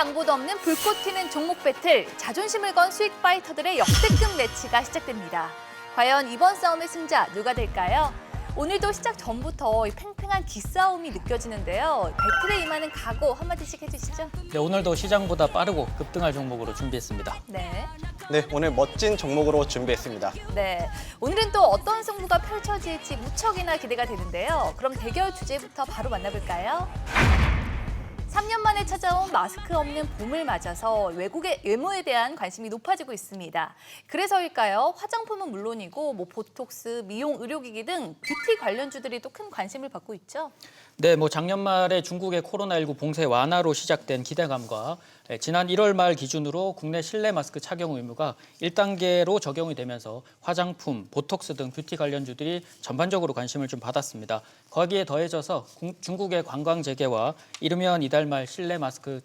양보도 없는 불꽃 튀는 종목 배틀, 자존심을 건 수익 파이터들의 역대급 매치가 시작됩니다. 과연 이번 싸움의 승자 누가 될까요? 오늘도 시작 전부터 팽팽한 기싸움이 느껴지는데요. 배틀에 임하는 각오 한마디씩 해주시죠. 네, 오늘도 시장보다 빠르고 급등할 종목으로 준비했습니다. 네. 네, 오늘 멋진 종목으로 준비했습니다. 네. 오늘은 또 어떤 승부가 펼쳐질지 무척이나 기대가 되는데요. 그럼 대결 주제부터 바로 만나볼까요? 3년 만에 찾아온 마스크 없는 봄을 맞아서 외국의 외모에 대한 관심이 높아지고 있습니다. 그래서일까요? 화장품은 물론이고 보톡스, 미용 의료기기 등 뷰티 관련주들이 또 큰 관심을 받고 있죠. 네, 작년 말에 중국의 코로나19 봉쇄 완화로 시작된 기대감과 지난 1월 말 기준으로 국내 실내 마스크 착용 의무가 1단계로 적용이 되면서 화장품, 보톡스 등 뷰티 관련주들이 전반적으로 관심을 좀 받았습니다. 거기에 더해져서 중국의 관광 재개와 이르면 이달 말 실내 마스크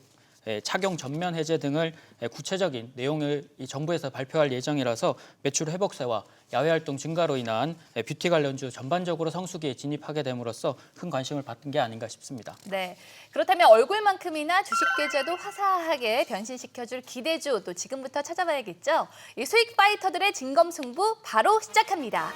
착용 전면 해제 등을 구체적인 내용을 이 정부에서 발표할 예정이라서 매출 회복세와 야외 활동 증가로 인한 뷰티 관련주 전반적으로 성수기에 진입하게 됨으로써 큰 관심을 받은 게 아닌가 싶습니다. 네, 그렇다면 얼굴만큼이나 주식 계좌도 화사하게 변신시켜줄 기대주 또 지금부터 찾아봐야겠죠. 이 수익 파이터들의 진검승부 바로 시작합니다.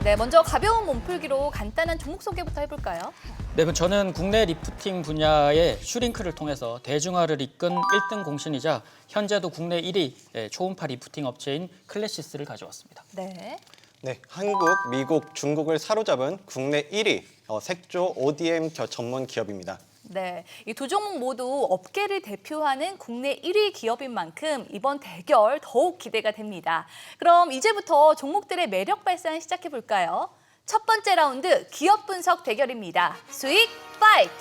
네, 먼저 가벼운 몸풀기로 간단한 종목 소개부터 해볼까요? 네, 저는 국내 리프팅 분야의 슈링크를 통해서 대중화를 이끈 1등 공신이자 현재도 국내 1위 초음파 리프팅 업체인 클래시스를 가져왔습니다. 네. 네, 한국, 미국, 중국을 사로잡은 국내 1위 색조 ODM 전문 기업입니다. 네, 이 두 종목 모두 업계를 대표하는 국내 1위 기업인 만큼 이번 대결 더욱 기대가 됩니다. 그럼 이제부터 종목들의 매력 발산 시작해 볼까요? 첫 번째 라운드 기업 분석 대결입니다. 수익 파이트!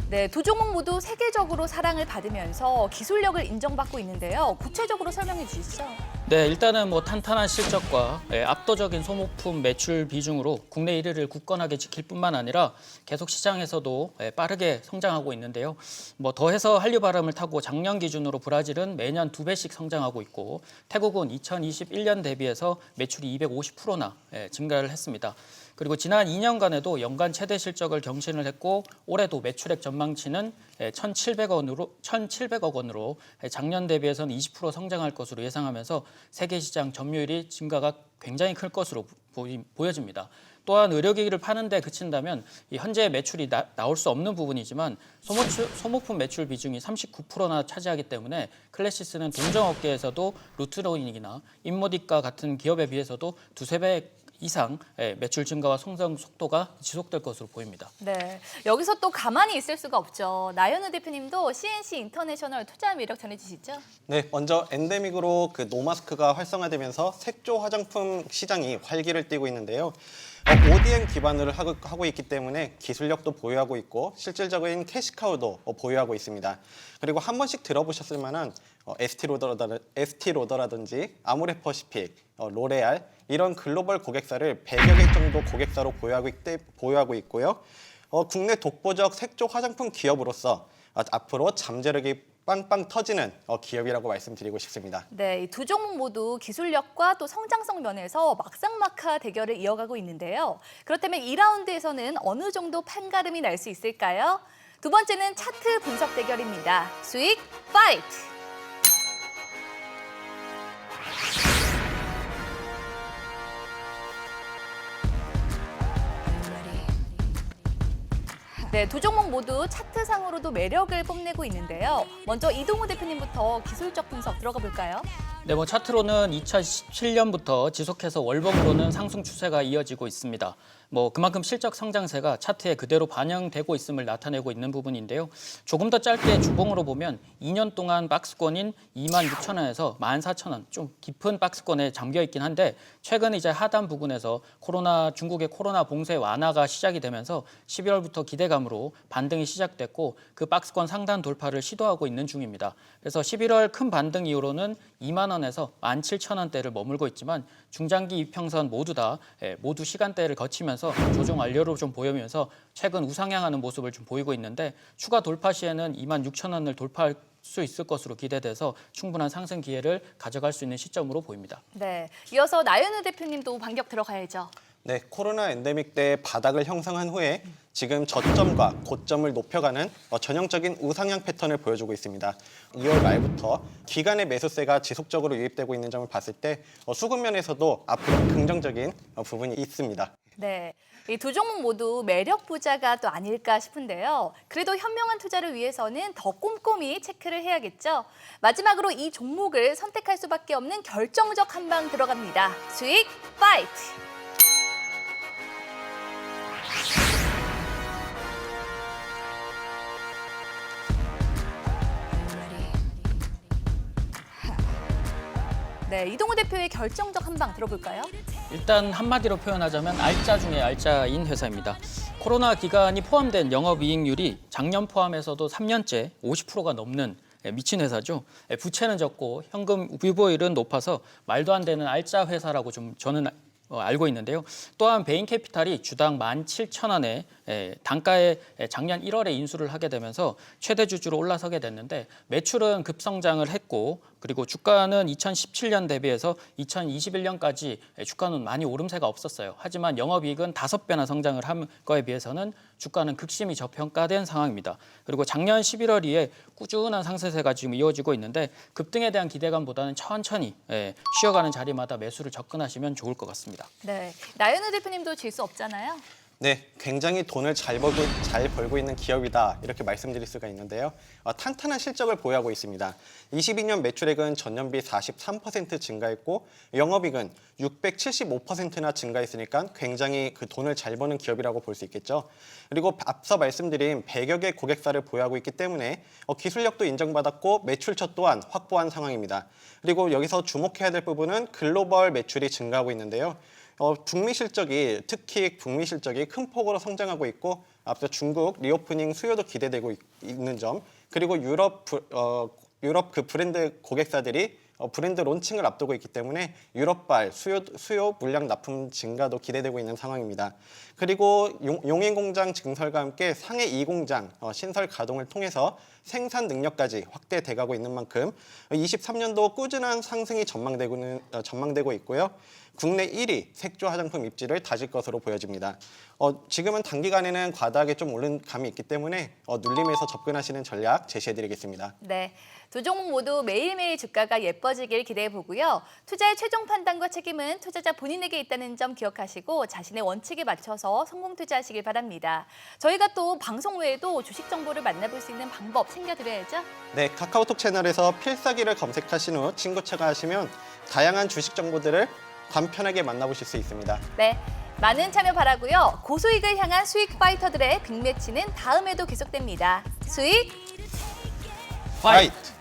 네, 두 종목 모두 세계적으로 사랑을 받으면서 기술력을 인정받고 있는데요. 구체적으로 설명해 주시죠. 네, 일단은 탄탄한 실적과 압도적인 소모품 매출 비중으로 국내 1위를 굳건하게 지킬 뿐만 아니라 계속 시장에서도 빠르게 성장하고 있는데요. 더해서 한류 바람을 타고 작년 기준으로 브라질은 매년 2배씩 성장하고 있고 태국은 2021년 대비해서 매출이 250%나 증가를 했습니다. 그리고 지난 2년간에도 연간 최대 실적을 경신을 했고 올해도 매출액 전망치는 1,700억 원으로 작년 대비해서는 20% 성장할 것으로 예상하면서 세계 시장 점유율이 증가가 굉장히 클 것으로 보여집니다. 또한 의료기기를 파는 데 그친다면 현재 매출이 나올 수 없는 부분이지만 소모품 매출 비중이 39%나 차지하기 때문에 클래시스는 동종업계에서도 루트로닉이나 인모디카 같은 기업에 비해서도 두세 배 이상 매출 증가와 성장 속도가 지속될 것으로 보입니다. 네, 여기서 또 가만히 있을 수가 없죠. 나연우 대표님도 CNC 인터내셔널 투자 매력 전해주시죠. 네, 먼저 엔데믹으로 노마스크가 활성화되면서 색조 화장품 시장이 활기를 띠고 있는데요. ODM 기반으로 하고 있기 때문에 기술력도 보유하고 있고 실질적인 캐시카우도 보유하고 있습니다. 그리고 한 번씩 들어보셨을 만한 에스티로더라든지 아모레퍼시픽, 로레알 이런 글로벌 고객사를 100여 개 정도 고객사로 보유하고 있고요. 국내 독보적 색조 화장품 기업으로서 앞으로 잠재력이 빵빵 터지는 기업이라고 말씀드리고 싶습니다. 네, 이 두 종목 모두 기술력과 또 성장성 면에서 막상막하 대결을 이어가고 있는데요. 그렇다면 2라운드에서는 어느 정도 판가름이 날 수 있을까요? 두 번째는 차트 분석 대결입니다. 수익 파이트! 네, 두 종목 모두 차트상으로도 매력을 뽐내고 있는데요. 먼저 이동우 대표님부터 기술적 분석 들어가 볼까요? 네, 차트로는 2017년부터 지속해서 월봉으로는 상승 추세가 이어지고 있습니다. 그만큼 실적 성장세가 차트에 그대로 반영되고 있음을 나타내고 있는 부분인데요. 조금 더 짧게 주봉으로 보면 2년 동안 박스권인 26,000원에서 14,000원, 좀 깊은 박스권에 잠겨 있긴 한데 최근 이제 하단 부근에서 중국의 코로나 봉쇄 완화가 시작이 되면서 11월부터 기대감으로 반등이 시작됐고 그 박스권 상단 돌파를 시도하고 있는 중입니다. 그래서 11월 큰 반등 이후로는 2만 원에서 17,000원대를 머물고 있지만 중장기 이평선 모두 시간대를 거치면서 하면서 조정 완료로 좀 보이면서 최근 우상향하는 모습을 좀 보이고 있는데 추가 돌파 시에는 26,000원을 돌파할 수 있을 것으로 기대돼서 충분한 상승 기회를 가져갈 수 있는 시점으로 보입니다. 네, 이어서 나연우 대표님도 반격 들어가야죠. 네, 코로나 엔데믹 때 바닥을 형성한 후에 지금 저점과 고점을 높여가는 전형적인 우상향 패턴을 보여주고 있습니다. 2월 말부터 기간의 매수세가 지속적으로 유입되고 있는 점을 봤을 때 수급 면에서도 앞으로 긍정적인 부분이 있습니다. 네, 이 두 종목 모두 매력 부자가 또 아닐까 싶은데요. 그래도 현명한 투자를 위해서는 더 꼼꼼히 체크를 해야겠죠. 마지막으로 이 종목을 선택할 수밖에 없는 결정적 한방 들어갑니다. 수익 파이트! 네, 이동우 대표의 결정적 한방 들어볼까요? 일단 한마디로 표현하자면 알짜 중에 알짜인 회사입니다. 코로나 기간이 포함된 영업이익률이 작년 포함해서도 3년째 50%가 넘는 미친 회사죠. 부채는 적고 현금 유보율은 높아서 말도 안 되는 알짜 회사라고 좀 저는 알고 있는데요. 또한 베인 캐피탈이 주당 17,000원에 단가에 작년 1월에 인수를 하게 되면서 최대 주주로 올라서게 됐는데 매출은 급성장을 했고 그리고 주가는 2017년 대비해서 2021년까지 주가는 많이 오름세가 없었어요. 하지만 영업이익은 5배나 성장을 한 거에 비해서는 주가는 극심히 저평가된 상황입니다. 그리고 작년 11월 이후에 꾸준한 상승세가 지금 이어지고 있는데 급등에 대한 기대감보다는 천천히 쉬어가는 자리마다 매수를 접근하시면 좋을 것 같습니다. 네, 나연우 대표님도 질 수 없잖아요. 네, 굉장히 돈을 잘 벌고 있는 기업이다 이렇게 말씀드릴 수가 있는데요. 탄탄한 실적을 보유하고 있습니다. 22년 매출액은 전년비 43% 증가했고 영업이익은 675%나 증가했으니까 굉장히 그 돈을 잘 버는 기업이라고 볼 수 있겠죠. 그리고 앞서 말씀드린 100여 개 고객사를 보유하고 있기 때문에 기술력도 인정받았고 매출처 또한 확보한 상황입니다. 그리고 여기서 주목해야 될 부분은 글로벌 매출이 증가하고 있는데요. 북미 실적이 특히 북미 실적이 큰 폭으로 성장하고 있고 앞서 중국 리오프닝 수요도 기대되고 있는 점 그리고 유럽 그 브랜드 고객사들이 브랜드 론칭을 앞두고 있기 때문에 유럽발 수요 물량 납품 증가도 기대되고 있는 상황입니다. 그리고 용인 공장 증설과 함께 상해 2공장 신설 가동을 통해서 생산 능력까지 확대돼가고 있는 만큼 23년도 꾸준한 상승이 전망되고 있고요. 국내 1위 색조 화장품 입지를 다질 것으로 보여집니다. 지금은 단기간에는 과다하게 좀 오른 감이 있기 때문에 눌림에서 접근하시는 전략 제시해드리겠습니다. 네, 두 종목 모두 매일매일 주가가 예뻐지길 기대해보고요. 투자의 최종 판단과 책임은 투자자 본인에게 있다는 점 기억하시고 자신의 원칙에 맞춰서 성공 투자하시길 바랍니다. 저희가 또 방송 외에도 주식 정보를 만나볼 수 있는 방법 챙겨드려야죠. 네, 카카오톡 채널에서 필사기를 검색하신 후 친구 추가하시면 다양한 주식 정보들을 간편하게 만나보실 수 있습니다. 네, 많은 참여 바라고요. 고수익을 향한 수익 파이터들의 빅매치는 다음에도 계속됩니다. 수익 파이트!